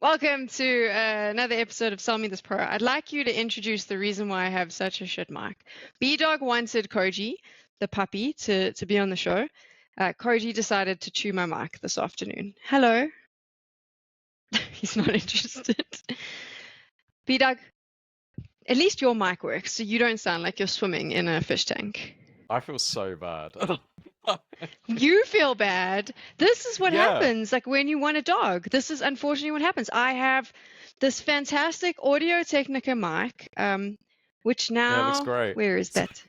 Welcome to another episode of Sell Me This Pro. I'd like you to introduce the reason why I have such a shit mic. B-Dog wanted Koji, the puppy, to be on the show. Koji decided to chew my mic this afternoon. Hello. He's not interested. B-Dog, at least your mic works, so you don't sound like you're swimming in a fish tank. I feel so bad. You feel bad. This is what Yeah. happens, like when you want a dog. This is unfortunately what happens. I have this fantastic Audio Technica mic, which now Yeah, it looks great. where is that?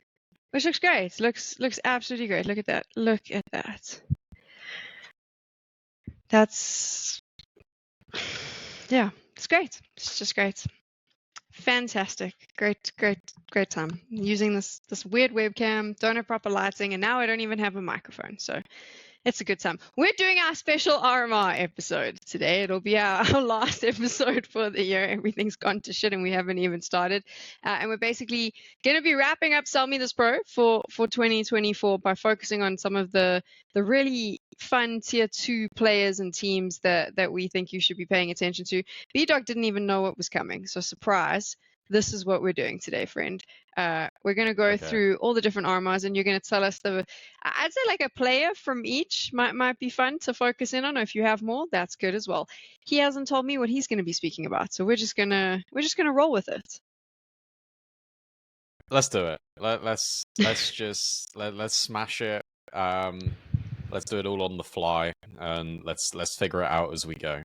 Which looks great. Looks absolutely great. Look at that. Look at that. That's yeah, it's great. It's just great. Fantastic. Great time. Using this weird webcam, don't have proper lighting, and now I don't even have a microphone. So it's a good time. We're doing our special RMR episode today. It'll be our last episode for the year. Everything's gone to shit and we haven't even started. And we're basically going to be wrapping up Sell Me This Pro for 2024 by focusing on some of the really fun tier 2 players and teams that we think you should be paying attention to. B-Dog didn't even know what was coming. So surprise, this is what we're doing today, friend. We're going to go through all the different RMRs and you're going to tell us I'd say like a player from each might be fun to focus in on. If you have more, that's good as well. He hasn't told me what he's going to be speaking about, so we're just gonna roll with it. Let's do it. Let's smash it. Let's do it all on the fly, and let's figure it out as we go.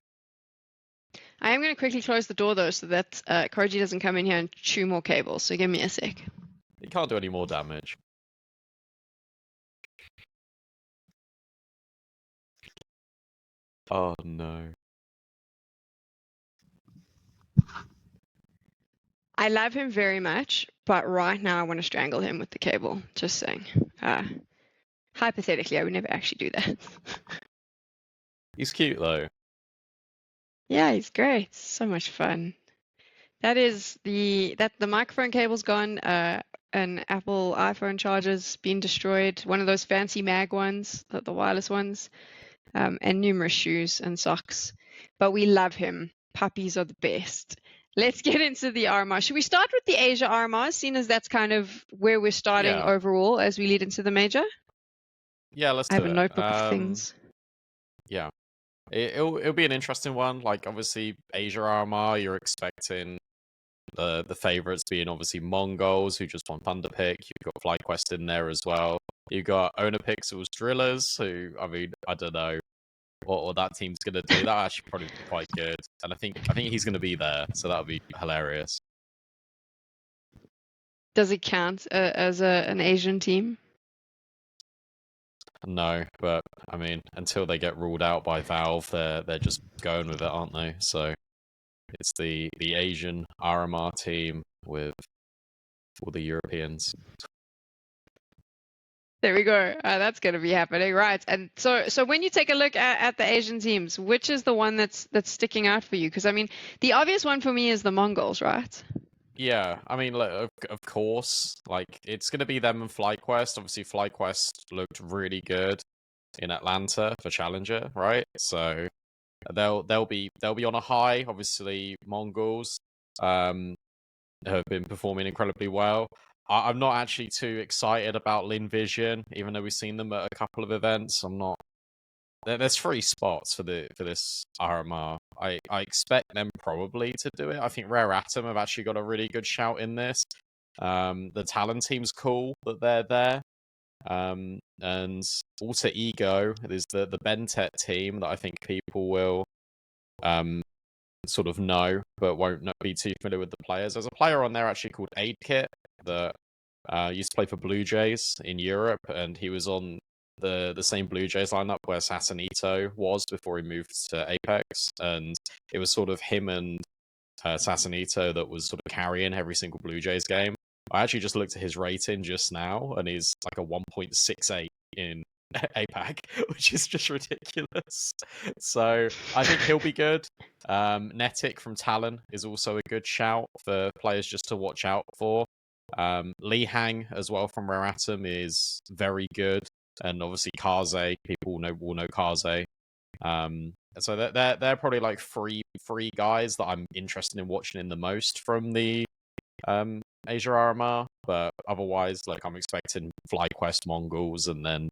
I am going to quickly close the door though, so that Koji doesn't come in here and chew more cables. So give me a sec. He can't do any more damage. Oh no. I love him very much, but right now I want to strangle him with the cable. Just saying. Hypothetically, I would never actually do that. He's cute though. Yeah, he's great. So much fun. That is the microphone cable's gone. An Apple iPhone charger's been destroyed. One of those fancy mag ones, the wireless ones, and numerous shoes and socks. But we love him. Puppies are the best. Let's get into the RMR. Should we start with the Asia RMR, seeing as that's kind of where we're starting overall as we lead into the major? Yeah, let's do it. I have a notebook of things. Yeah. It'll be an interesting one. Like, obviously, Asia RMR, you're expecting the favorites being obviously Mongols, who just won Thunder Pick. You've got FlyQuest in there as well. You've got OwnerPixels DRILLAS, who, I mean, I don't know what that team's going to do. That'll actually probably be quite good. And I think he's going to be there, so that'll be hilarious. Does it count as an Asian team? No, but I mean, until they get ruled out by Valve, they're just going with it, aren't they? So it's the Asian RMR team with all the Europeans. There we go. That's going to be happening, right? And so when you take a look at the Asian teams, which is the one that's sticking out for you? Because I mean, the obvious one for me is the Mongols, right? Yeah, I mean, of course, like it's going to be them and FlyQuest. Obviously, FlyQuest looked really good in Atlanta for Challenger, right? So they'll be on a high. Obviously, Mongols have been performing incredibly well. I'm not actually too excited about Lin Vision, even though we've seen them at a couple of events. I'm not. There's 3 spots for this RMR. I expect them probably to do it. I think Rare Atom have actually got a really good shout in this. The Talon team's cool that they're there. And Alter Ego is the Bentet team that I think people will sort of know, but won't be too familiar with the players. There's a player on there actually called Aid Kit that used to play for Blue Jays in Europe, and he was on the same Blue Jays lineup where Sassanito was before he moved to Apex, and it was sort of him and Sassanito that was sort of carrying every single Blue Jays game. I actually just looked at his rating just now, and he's like a 1.68 in APAC, which is just ridiculous. So I think he'll be good. Netic from Talon is also a good shout for players just to watch out for. Li Hang as well from Rare Atom is very good. And obviously Kaze, people will know Kaze. So they're probably like three guys that I'm interested in watching in the most from the Asia RMR. But otherwise, like I'm expecting FlyQuest Mongols and then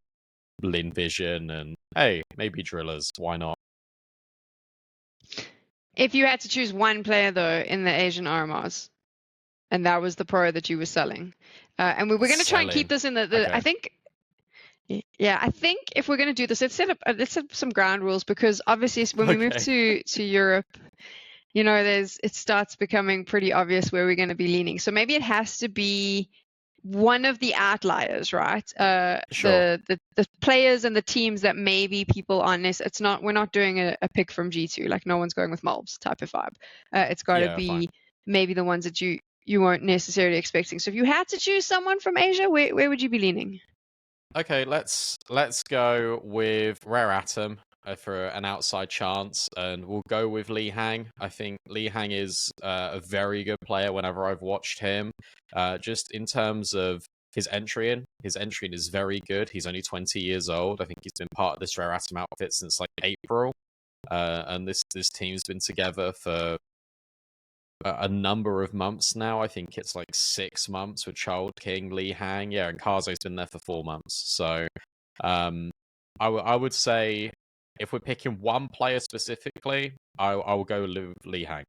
Lin Vision and hey, maybe DRILLAS. Why not? If you had to choose one player though in the Asian RMRs, and that was the pro that you were selling, and we're going to try and keep this in the Okay. I think. Yeah, I think if we're going to do this, let's set up some ground rules, because obviously when we move to Europe, you know, it starts becoming pretty obvious where we're going to be leaning. So maybe it has to be one of the outliers, right? Sure. The players and the teams that maybe people aren't. It's not. We're not doing a pick from G2. Like no one's going with Mulbs type of vibe. It's got to be maybe the ones that you weren't necessarily expecting. So if you had to choose someone from Asia, where would you be leaning? Okay, let's go with Rare Atom for an outside chance, and we'll go with Li Hang. I think Li Hang is a very good player whenever I've watched him. Just in terms of his entry in is very good. He's only 20 years old. I think he's been part of this Rare Atom outfit since like April, and this team's been together for a number of months now. I think it's like 6 months with Child King, Li Hang, yeah, and Kazo's been there for 4 months. So, I would say if we're picking one player specifically, I will go with Li Hang.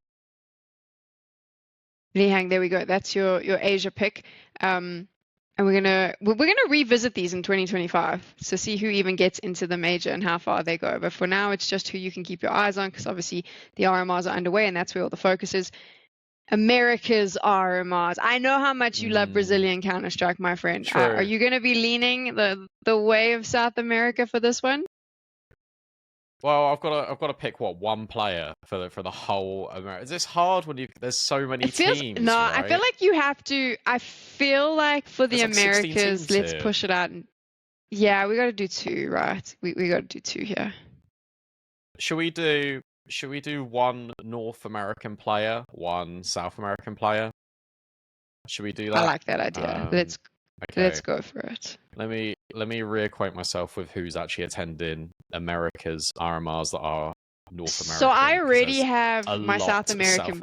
Li Hang, there we go. That's your Asia pick. And we're gonna revisit these in 2025 to see who even gets into the major and how far they go. But for now, it's just who you can keep your eyes on, because obviously the RMRs are underway and that's where all the focus is. America's RMRs. I know how much you love Brazilian Counter-Strike, my friend. Are you going to be leaning the way of South America for this one? Well, I've got to pick one player for the whole America. Is this hard when there's so many teams? No, right? I feel like you have to. I feel like for the Americas, let's push it out. Yeah, we got to do 2, right? We got to do 2 here. Should we do one North American player, one South American player? Should we do that? I like that idea. Let's go for it. Let me reacquaint myself with who's actually attending America's RMRs that are North American. So I already have my South American.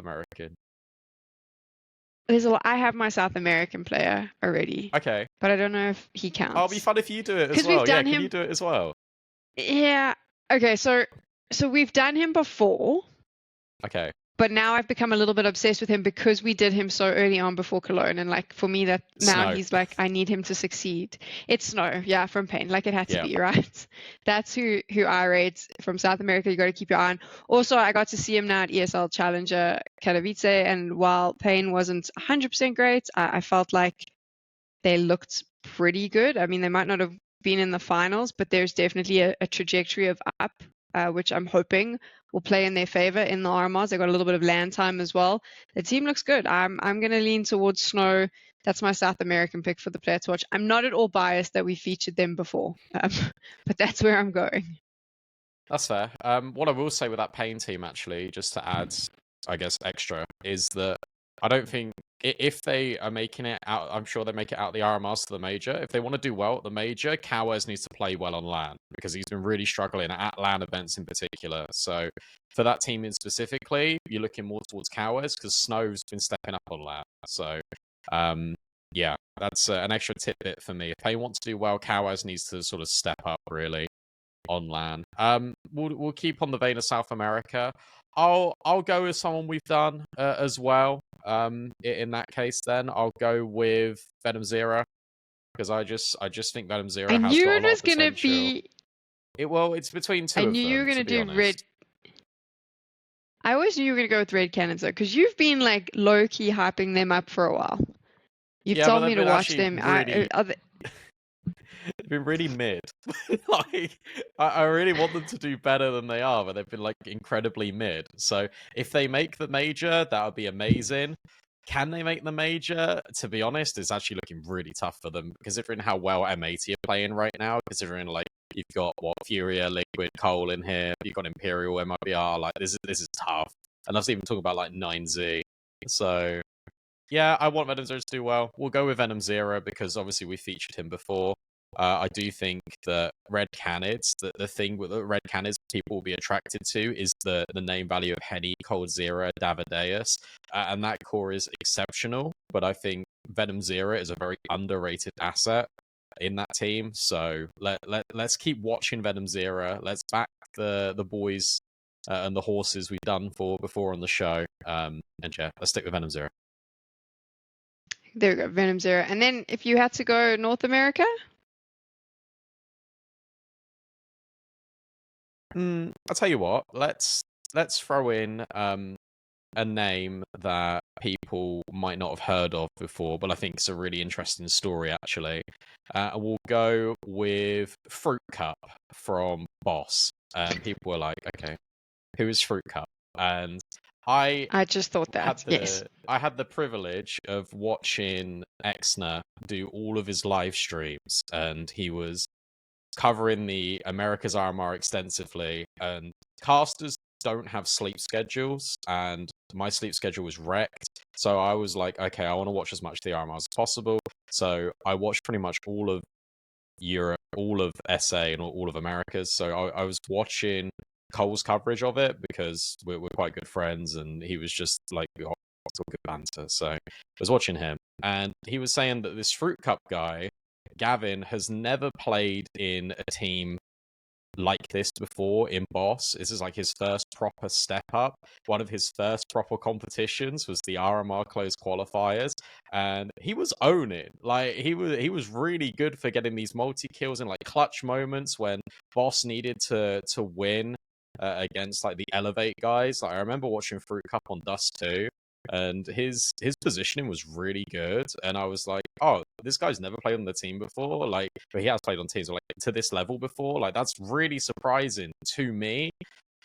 I have my South American player already. Okay. But I don't know if he counts. It'll be fun if you do it as well. Can you do it as well? Yeah. Okay, so we've done him before. Okay. But now I've become a little bit obsessed with him because we did him so early on before Cologne. And like for me, that now he's like, I need him to succeed. It's Snow, yeah, from Pain. Like it had to be, right? That's who I rate from South America. You got to keep your eye on. Also, I got to see him now at ESL Challenger Katowice. And while Pain wasn't 100% great, I felt like they looked pretty good. I mean, they might not have been in the finals, but there's definitely a trajectory of up, which I'm hoping will play in their favor in the RMRs. They got a little bit of land time as well. The team looks good. I'm going to lean towards Snow. That's my South American pick for the player to watch. I'm not at all biased that we featured them before, but that's where I'm going. That's fair. What I will say with that Pain team, actually, just to add, I guess, extra, is that I don't think if they are making it out, I'm sure they make it out the RMRs to the major. If they want to do well at the major, Cowes needs to play well on LAN because he's been really struggling at LAN events in particular. So for that team in specifically, you're looking more towards Cowes because Snow's been stepping up on LAN. So yeah, that's an extra tidbit for me. If they want to do well, Cowes needs to sort of step up really on LAN. We'll keep on the vein of South America. I'll go with someone we've done as well. In that case, then I'll go with Venom Zero because I just think Venom Zero has got a lot of potential. I knew it was gonna be. It's between two. I knew you were gonna do Red. I always knew you were gonna go with Red Canids though, because you've been like low key hyping them up for a while. You've told me to watch them. They've been really mid. Like, I really want them to do better than they are, but they've been like incredibly mid. So if they make the major, that would be amazing. Can they make the major? To be honest, it's actually looking really tough for them, considering how well M80 are playing right now. Considering like you've got Furia, Liquid, Cole in here, you've got Imperial, MIBR. Like this is tough, and that's even talking about like 9Z. So yeah, I want Venom Zero to do well. We'll go with Venom Zero because obviously we featured him before. I do think that Red Canids, the thing with Red Canids people will be attracted to is the name value of Henny, Coldzera, Davideus, and that core is exceptional. But I think Venom Zero is a very underrated asset in that team. So let's keep watching Venom Zero. Let's back the boys and the horses we've done before on the show. And yeah, let's stick with Venom Zero. There we go, Venom Zero. And then if you had to go North America? I'll tell you what, let's throw in a name that people might not have heard of before, but I think it's a really interesting story, actually. We'll go with Fruit Cup from Boss. People were like, okay, who is Fruit Cup? And I just thought that, yes. I had the privilege of watching Exner do all of his live streams, and he was covering the America's RMR extensively, and casters don't have sleep schedules, and my sleep schedule was wrecked. So I was like, okay, I want to watch as much of the RMRs as possible. So I watched pretty much all of Europe, all of SA, and all of Americas. So I was watching Cole's coverage of it because we're quite good friends, and he was just like, oh, it's all good banter. So I was watching him, and he was saying that this Fruit Cup guy, Gavin, has never played in a team like this before in Boss. This is like his first proper step up. One of his first proper competitions was the RMR closed qualifiers, and he was owning. Like he was really good for getting these multi kills in like clutch moments when Boss needed to win against like the Elevate guys. Like I remember watching Fruit Cup on Dust 2. And his positioning was really good, and I was like, "Oh, this guy's never played on the team before. Like, but he has played on teams like to this level before. Like, that's really surprising to me."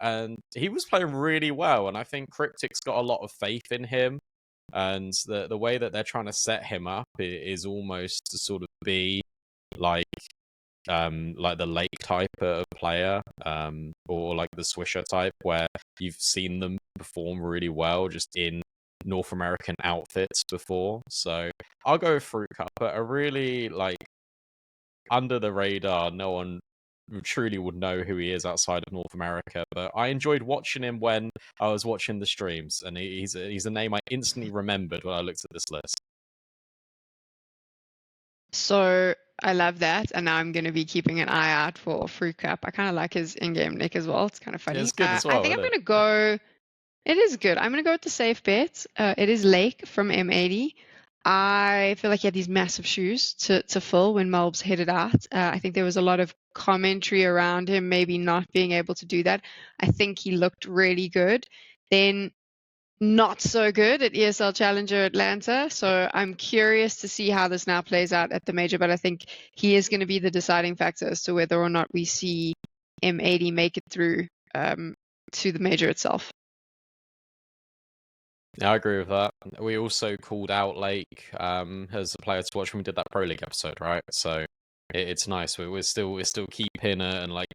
And he was playing really well, and I think Cryptic's got a lot of faith in him. And the way that they're trying to set him up is almost to sort of be like the Lake type of player, or like the Swisher type, where you've seen them perform really well just in North American outfits before. So I'll go with Fruit Cup, but a really like under the radar, no one truly would know who he is outside of North America. But I enjoyed watching him when I was watching the streams, and he's a name I instantly remembered when I looked at this list. So I love that, and now I'm going to be keeping an eye out for Fruit Cup. I kind of like his in-game nick as well. It's kind of funny. Yeah, it's good as well. I think I'm going to go. It is good. I'm going to go with the safe bet. It is Lake from M80. I feel like he had these massive shoes to fill when Melbs headed out. I think there was a lot of commentary around him maybe not being able to do that. I think he looked really good. Then not so good at ESL Challenger Atlanta. So I'm curious to see how this now plays out at the major, but I think he is going to be the deciding factor as to whether or not we see M80 make it through to the major itself. Yeah, I agree with that. We also called out Lake as a player to watch when we did that Pro League episode, right? So it's nice. We're still keeping it and like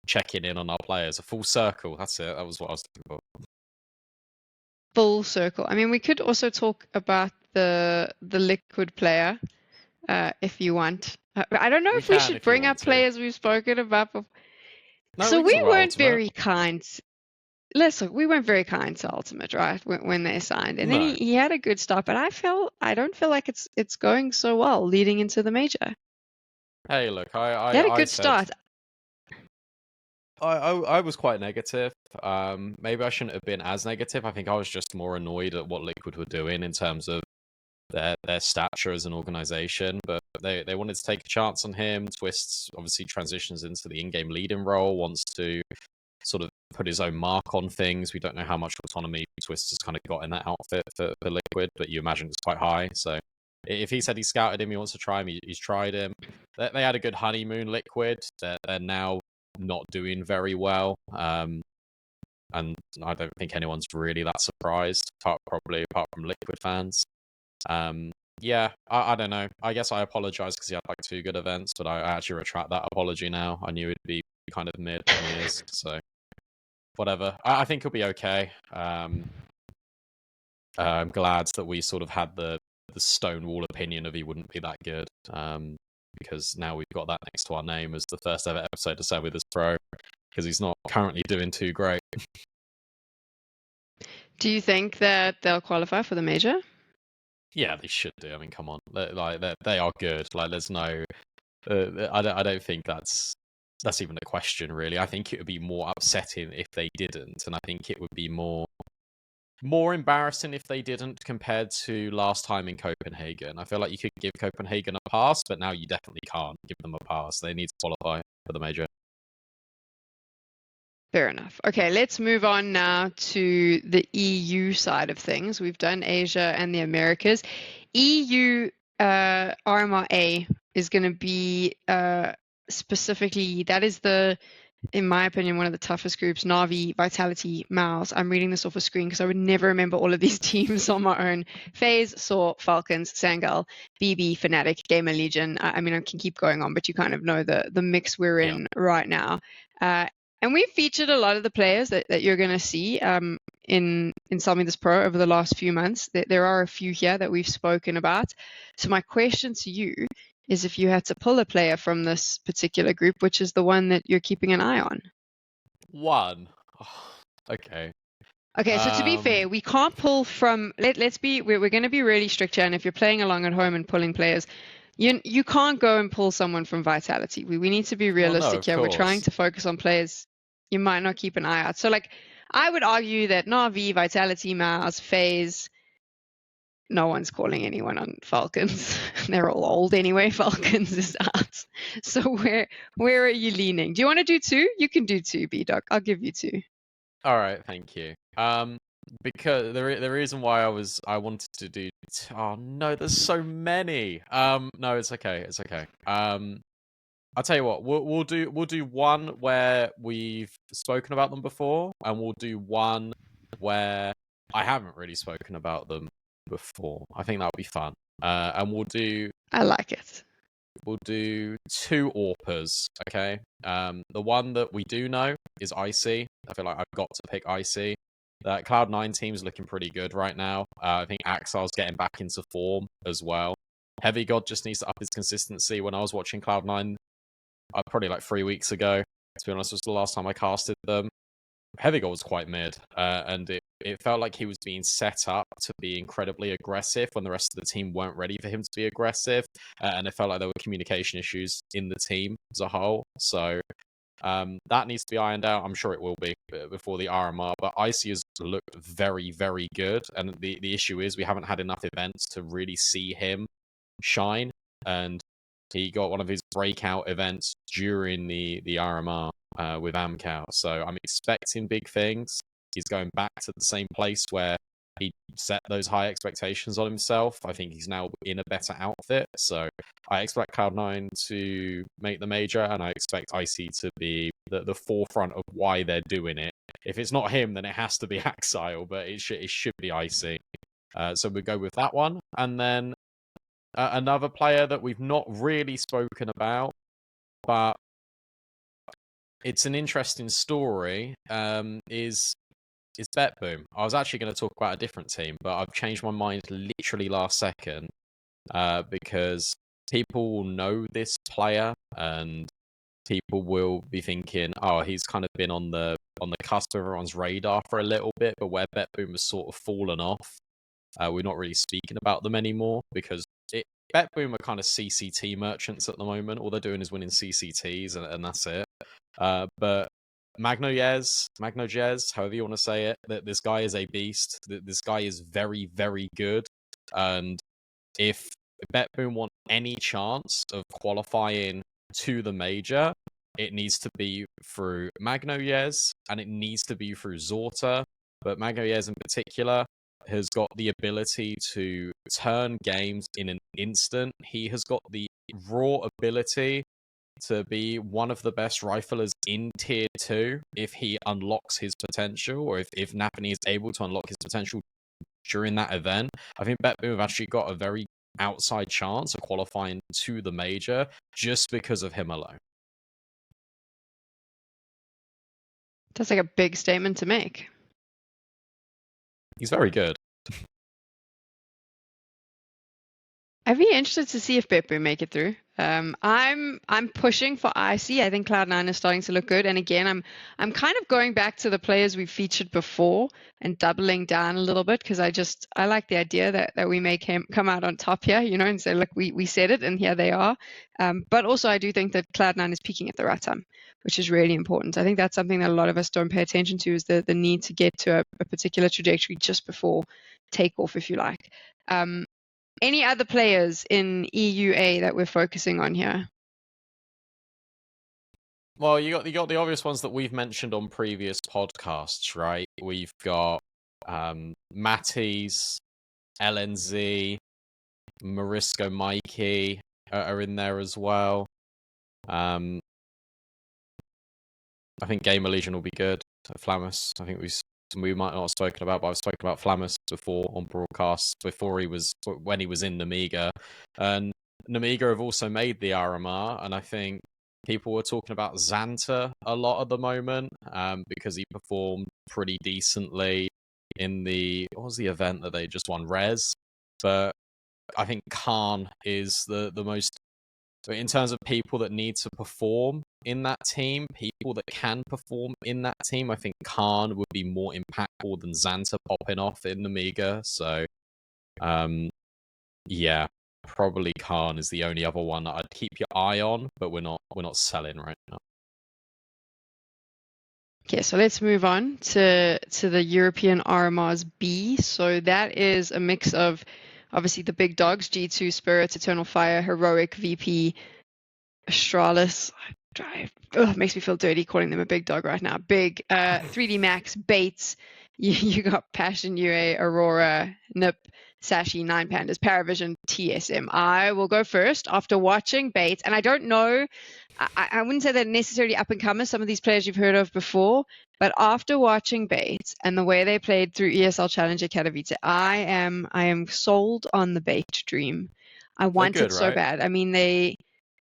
checking in on our players. A full circle. That's it. That was what I was looking for. Full circle. I mean, we could also talk about the Liquid player if you want. I don't know if we should bring up players we've spoken about before. No, so we weren't very kind. Listen, we weren't very kind to Ultimate, right? When they signed, and then he had a good start, but I don't feel like it's going so well leading into the major. Hey, look, he had a good start. I was quite negative. Maybe I shouldn't have been as negative. I think I was just more annoyed at what Liquid were doing in terms of their stature as an organization. But they wanted to take a chance on him. Twists obviously transitions into the in-game leading role, wants to sort of put his own mark on things. We don't know how much autonomy Twist has kind of got in that outfit for Liquid, but you imagine it's quite high. So if he said he scouted him, he wants to try him, he's tried him. They had a good honeymoon, Liquid. They're now not doing very well. And I don't think anyone's really that surprised, apart from Liquid fans. Yeah, I don't know. I guess I apologize because he had like 2 good events, but I actually retract that apology now. I knew it'd be kind of mid when he is, so whatever. I think he'll be okay. I'm glad that we sort of had the stonewall opinion of he wouldn't be that good, because now we've got that next to our name as the first ever episode to say with this pro. because he's not currently doing too great. Do you think that they'll qualify for the major? Yeah, they should do. I mean, come on, they are good. Like, there's no, I don't think that's even a question, really. I think it would be more upsetting if they didn't, and I think it would be more embarrassing if they didn't compared to last time in Copenhagen. I feel like you could give Copenhagen a pass, but now you definitely can't give them a pass. They need to qualify for the major. Fair enough. Okay, let's move on now to the EU side of things. We've done Asia and the Americas. EU RMRA is going to be specifically, that is in my opinion, one of the toughest groups. Na'Vi, Vitality, Mouse. I'm reading this off a screen because I would never remember all of these teams on my own. FaZe, Saw, Falcons, Sangal, BB, Fnatic, Gamer Legion. I mean, I can keep going on, but you kind of know the mix we're in right now. And we've featured a lot of the players that you're going to see in Solving This Pro over the last few months. There are a few here that we've spoken about. So my question to you is, if you had to pull a player from this particular group, which is the one that you're keeping an eye on? One. Oh, okay. Okay, so to be fair, we can't pull from. We're going to be really strict here. And if you're playing along at home and pulling players, you can't go and pull someone from Vitality. We need to be realistic here. We're trying to focus on players you might not keep an eye out. So, like, I would argue that Na'Vi, Vitality, Mouse, FaZe, no one's calling anyone on Falcons. They're all old anyway. Falcons is out. So where are you leaning? Do you want to do two? You can do two, B-Doc. I'll give you two. All right, thank you. Because the reason why I wanted to do. Oh no, there's so many. No, it's okay. It's okay. I'll tell you what. We'll do one where we've spoken about them before, and we'll do one where I haven't really spoken about them before. I think that'll be fun. And we'll do. I like it. We'll do two AWPers, okay? The one that we do know is Icy. I feel like I've got to pick Icy. That Cloud9 team's looking pretty good right now. I think Axar's getting back into form as well. Heavy God just needs to up his consistency. When I was watching Cloud9, probably like 3 weeks ago, to be honest, was the last time I casted them. Heavy God was quite mid, and it felt like he was being set up to be incredibly aggressive when the rest of the team weren't ready for him to be aggressive, and it felt like there were communication issues in the team as a whole. So that needs to be ironed out. I'm sure it will be before the RMR, but Icy has looked very, very good, and the issue is we haven't had enough events to really see him shine, and he got one of his breakout events during the RMR with Amcal. So I'm expecting big things. He's going back to the same place where he set those high expectations on himself. I think he's now in a better outfit. So I expect Cloud9 to make the major, and I expect Icy to be the forefront of why they're doing it. If it's not him, then it has to be Axile, but it should be Icy. So we go with that one. And then another player that we've not really spoken about, but it's an interesting story, is BetBoom. I was actually going to talk about a different team, but I've changed my mind literally last second, because people will know this player and people will be thinking, oh, he's kind of been on the cusp of everyone's radar for a little bit, but where BetBoom has sort of fallen off, we're not really speaking about them anymore because BetBoom are kind of CCT merchants at the moment. All they're doing is winning CCTs, and that's it. But Magnojez, however you want to say it, that this guy is a beast. This guy is very, very good. And if BetBoom want any chance of qualifying to the major, it needs to be through Magnojez, and it needs to be through Zorta. But Magnojez in particular has got the ability to turn games in an instant. He has got the raw ability to be one of the best riflers in Tier 2 if he unlocks his potential, or if Naphany is able to unlock his potential during that event. I think BetBoom have actually got a very outside chance of qualifying to the major just because of him alone. That's like a big statement to make. He's very good. I'd be interested to see if BetBoom make it through. I'm pushing for Icy. I think Cloud9 is starting to look good. And again, I'm kind of going back to the players we featured before and doubling down a little bit because I like the idea that we may come out on top here, and say, look, we said it and here they are. But also I do think that Cloud9 is peaking at the right time, which is really important. I think that's something that a lot of us don't pay attention to, is the need to get to a particular trajectory just before takeoff, if you like. Any other players in EUA that we're focusing on here? Well, you got the obvious ones that we've mentioned on previous podcasts, right? We've got Matties, LNZ, Morisco, Mikey are in there as well. I think Gamer Legion will be good. Flamus, I think we might not have spoken about, but I've spoken about Flamus before on broadcasts when he was in Namiga, and Namiga have also made the RMR, and I think people were talking about Xanta a lot at the moment, because he performed pretty decently in what was the event that they just won, Res, but I think Khan is the most, in terms of people that need to perform in that team, people that can perform in that team, I think Khan would be more impactful than Xanta popping off in Amiga. So, yeah, probably Khan is the only other one that I'd keep your eye on, but we're not selling right now. Okay, so let's move on to the European RMRs B. So that is a mix of obviously the big dogs, G2, Spirit, Eternal Fire, Heroic, VP, Astralis. Makes me feel dirty calling them a big dog right now. Big, 3D Max, Bates. You got Passion, UA, Aurora, Nip, Sashi, Nine Pandas, Paravision, TSM. I will go first after watching Bates, and I don't know, I wouldn't say they're necessarily up and comers, some of these players you've heard of before, but after watching Bates and the way they played through ESL Challenger Katowice, I am sold on the Bait dream. I want it so bad. I mean, they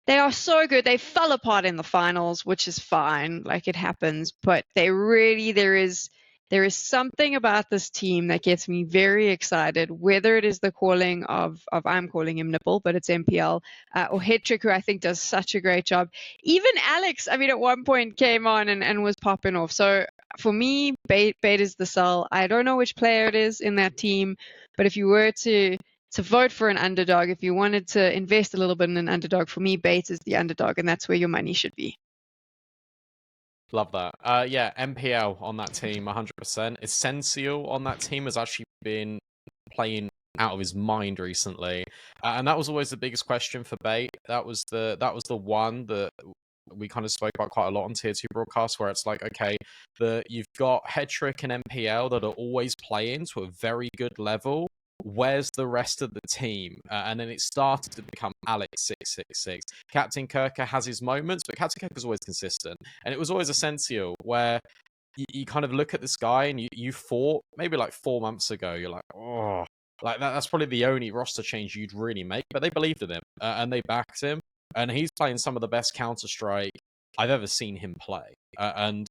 are so good. They fell apart in the finals, which is fine. Like, it happens. But there is something about this team that gets me very excited, whether it is the calling of I'm calling him Nipple, but it's MPL, or Hetrick, who I think does such a great job. Even Alex, I mean, at one point came on and was popping off. So for me, Bait is the sell. I don't know which player it is in that team, but if you were to vote for an underdog, if you wanted to invest a little bit in an underdog, for me, Bates is the underdog, and that's where your money should be. Love that. Yeah, MPL on that team, 100%. Essential on that team has actually been playing out of his mind recently, and that was always the biggest question for Bait. That was the one that we kind of spoke about quite a lot on Tier 2 broadcasts, where it's like, okay, you've got Hetrick and MPL that are always playing to a very good level. Where's the rest of the team? And then it started to become Alex 666. Captain Kirker has his moments, but Captain Kirker's always consistent. And it was always Essential, where you kind of look at this guy and you thought, maybe like 4 months ago, you're like, oh, like that's probably the only roster change you'd really make. But they believed in him and they backed him. And he's playing some of the best Counter-Strike I've ever seen him play. And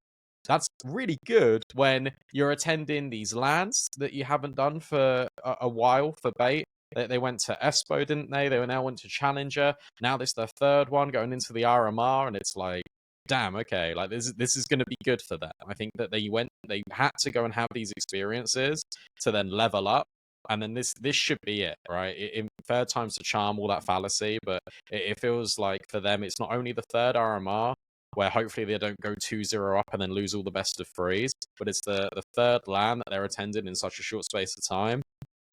that's really good when you're attending these LANs that you haven't done for a while for Bait. They went to Espo, didn't they? They now went to Challenger. Now this is their third one going into the RMR, and it's like, damn, okay, like this is going to be good for them. I think that they had to go and have these experiences to then level up, and then this should be it, right? In third time's the charm, all that fallacy, but it feels like for them it's not only the third RMR, where hopefully they don't go 2-0 up and then lose all the best of threes, but it's the third LAN that they're attending in such a short space of time.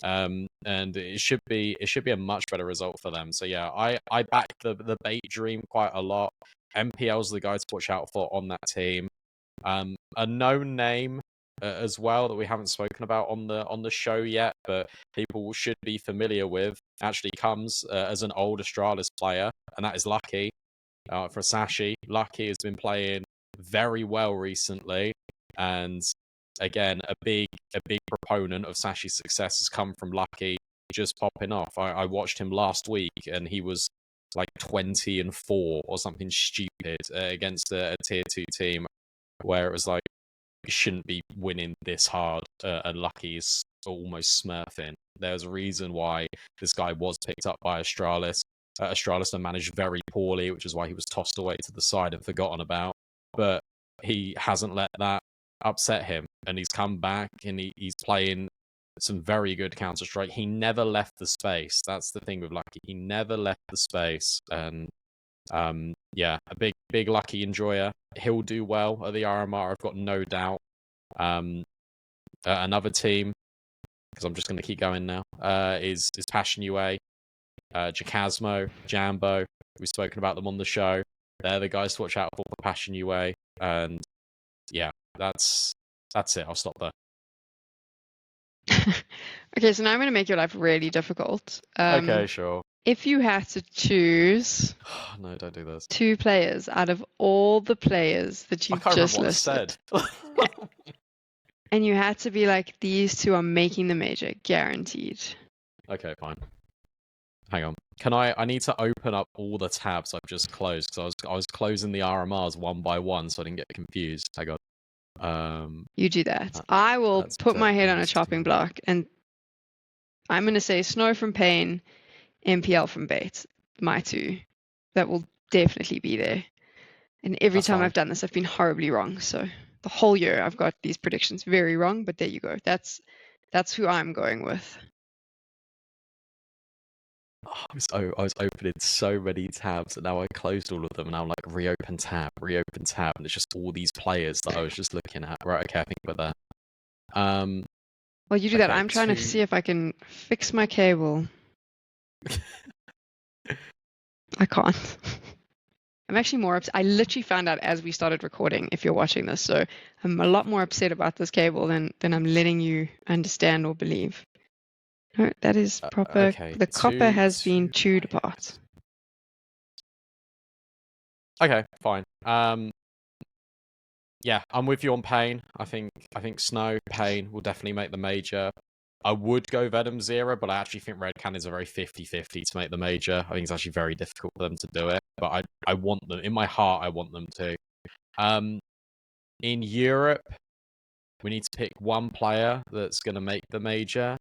And it should be a much better result for them. So yeah, I back the Bait dream quite a lot. MPL's the guy to watch out for on that team. A known name as well that we haven't spoken about on the show yet, but people should be familiar with, actually comes as an old Astralis player, and that is Lucky. For Sashi, Lucky has been playing very well recently, and again, a big proponent of Sashi's success has come from Lucky just popping off. I watched him last week, and he was like 20-4 or something stupid against a tier 2 team, where it was like, you shouldn't be winning this hard, and Lucky's almost smurfing. There's a reason why this guy was picked up by Astralis. Astralis managed very poorly, which is why he was tossed away to the side and forgotten about. But he hasn't let that upset him, and he's come back and he's playing some very good Counter-Strike. He never left the space. That's the thing with Lucky. He never left the space, and yeah, a big Lucky enjoyer. He'll do well at the RMR. I've got no doubt. Another team, because I'm just going to keep going now, is Passion UA, Jacasmo, Jambo. We've spoken about them on the show. They're the guys to watch out for Passion UA, and yeah, that's it. I'll stop there. Okay, so now I'm going to make your life really difficult. Okay, sure. If you had to choose no, don't do this. 2 players out of all the players that you've just listed, and you had to be like, these 2 are making the major, guaranteed. Okay, fine. Hang on. I need to open up all the tabs I've just closed, because I was closing the RMRs one by one so I didn't get confused. Hang on. You do that. I will put my head on a chopping block, and I'm going to say Snow from Pain, MPL from Bait, my 2. That will definitely be there. And every time I've done this, I've been horribly wrong. So the whole year I've got these predictions very wrong, but there you go. That's who I'm going with. I was opening so many tabs, and now I closed all of them, and now I'm like, reopen tab, and it's just all these players that I was just looking at. Right, okay, I think we're there. Well, you do that. I'm trying to see if I can fix my cable. I can't. I'm actually more upset. I literally found out as we started recording, if you're watching this, so I'm a lot more upset about this cable than I'm letting you understand or believe. No, that is proper. Okay. The copper has been chewed apart. Okay, fine. Yeah, I'm with you on Pain. I think Snow, Pain will definitely make the major. I would go Venom Zero, but I actually think Red Canids are very 50-50 to make the major. I think it's actually very difficult for them to do it, but I want them. In my heart, I want them to. In Europe, we need to pick one player that's going to make the major.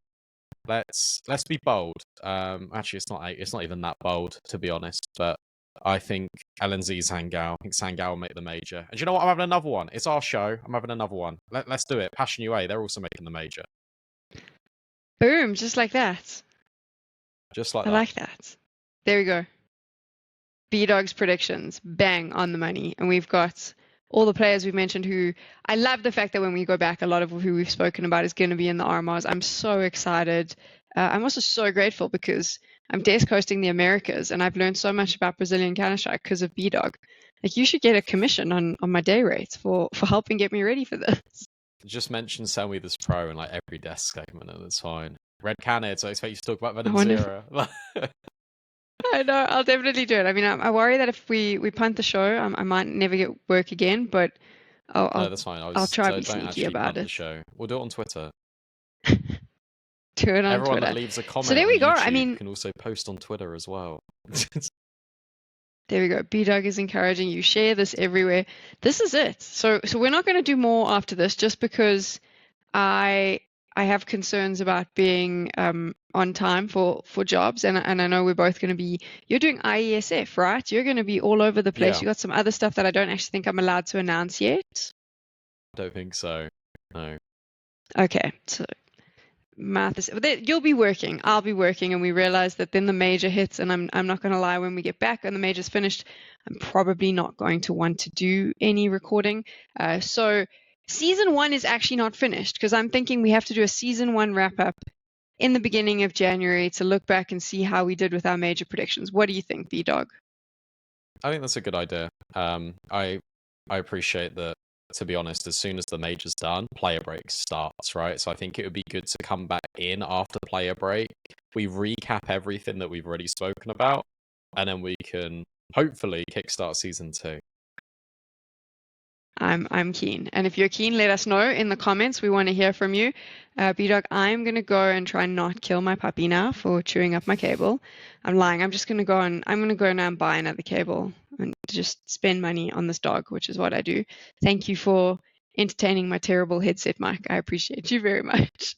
Let's be bold. Actually, it's not even that bold, to be honest, but I think LNZ Sangal. I think Sangal will make the major. And you know what? I'm having another one. It's our show. I'm having another one. Let's do it. Passion UA, they're also making the major. Boom, just like that. Just like that. I like that. There we go. B-Dog's predictions, bang, on the money. And we've got all the players we've mentioned who, I love the fact that when we go back, a lot of who we've spoken about is going to be in the RMRs. I'm so excited. I'm also so grateful because I'm desk hosting the Americas, and I've learned so much about Brazilian Counter-Strike because of B-Dog. Like, you should get a commission on my day rates for helping get me ready for this. Just mention Sell Me This Pro in like every desk segment, and it's fine. Red Canids, I expect you to talk about Venom Zero. I know, I'll definitely do it. I mean, I worry that if we punt the show, I might never get work again, but no, that's fine. I'll try to be sneaky about it. The show. We'll do it on Twitter. Do it on Everyone Twitter. That leaves a comment so there we go. YouTube I mean, can also post on Twitter as well. There we go. B-Dog is encouraging you. Share this everywhere. This is it. So we're not going to do more after this, just because I have concerns about being on time for jobs, and I know we're both going to be. You're doing IESF, right? You're going to be all over the place. Yeah. You got some other stuff that I don't actually think I'm allowed to announce yet. I don't think so. No. Okay, so math is. You'll be working. I'll be working, and we realize that then the major hits. And I'm not going to lie. When we get back and the major's finished, I'm probably not going to want to do any recording. So season 1 is actually not finished, because I'm thinking we have to do a season 1 wrap up in the beginning of January to look back and see how we did with our major predictions. What do you think, B-Dog? I think that's a good idea. I appreciate that. To be honest, as soon as the major's done, player break starts, right? So I think it would be good to come back in after player break. We recap everything that we've already spoken about, and then we can hopefully kickstart season 2. I'm keen. And if you're keen, let us know in the comments. We want to hear from you. B-Dog, I'm going to go and try and not kill my puppy now for chewing up my cable. I'm lying. I'm going to go now and buy another cable and just spend money on this dog, which is what I do. Thank you for entertaining my terrible headset mic. I appreciate you very much.